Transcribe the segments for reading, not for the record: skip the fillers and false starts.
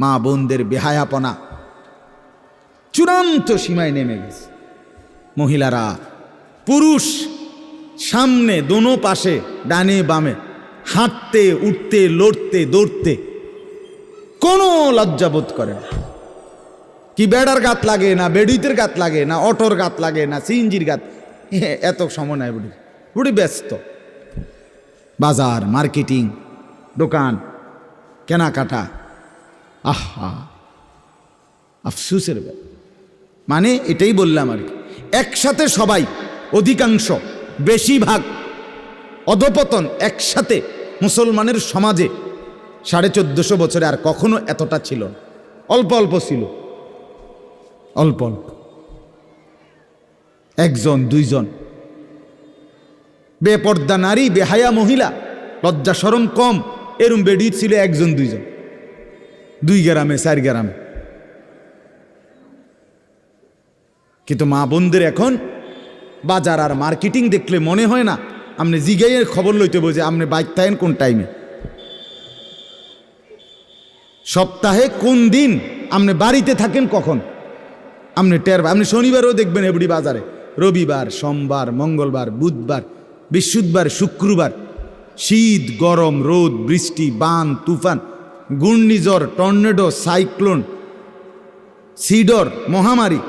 মা বোনদের বেহায়াপনা চূড়ান্ত সীমায় নেমে গেছে। মহিলারা, পুরুষ সামনে দোনো পাশে ডানে বামে হাঁটতে উঠতে লড়তে দৌড়তে কোনো লজ্জাবোধ করে না। কি বেড়ার গাত লাগে না, বেডিতের গাত লাগে না, অটোর গাত লাগে না, সিএনজির গাত, এত সময় নাই। বুড়ি বুড়ি ব্যস্ত, বাজার, মার্কেটিং, দোকান, কেনাকাটা। আহা, আফসুসের ব্যাপার। মানে এটাই বললাম আর কি, একসাথে সবাই, অধিকাংশ, বেশিরভাগ অধপতন একসাথে মুসলমানের সমাজে 1450 বছরে আর কখনো এতটা ছিল না। অল্প অল্প ছিল, অল্প অল্প, একজন দুইজন বেপর্দা নারী, বেহায়া মহিলা, লজ্জা শরম কম, এরম বেডি ছিল একজন দুইজন, 2 গ্রামে 4 গ্রামে। কিন্তু মা বোনদের এখন বাজার আর মার্কেটিং দেখলে মনে হয় না আপনি জিগাইয়ের খবর লইতে বোঝে আপনি বাইক থাকেন কোন টাইমে, সপ্তাহে কোন দিন আপনি বাড়িতে থাকেন কখন আপনি টের। আপনি শনিবারও দেখবেন এবড়ি বাজারে, রবিবার, সোমবার, মঙ্গলবার, বুধবার, বৃহস্পতিবার, শুক্রবার, শীত, গরম, রোদ, বৃষ্টি, বান, তুফান, ঘূর্ণিঝড়, টর্নেডো, সাইক্লোন, সিডর, মহামারী,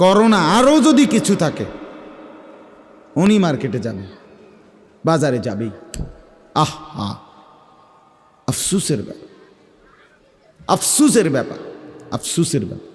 করোনা, আরও যদি কিছু থাকে, উনি মার্কেটে যাবে, বাজারে যাবেই। আহা, আফসুসের ব্যাপার, আফসুসের ব্যাপার, আফসুসের ব্যাপার।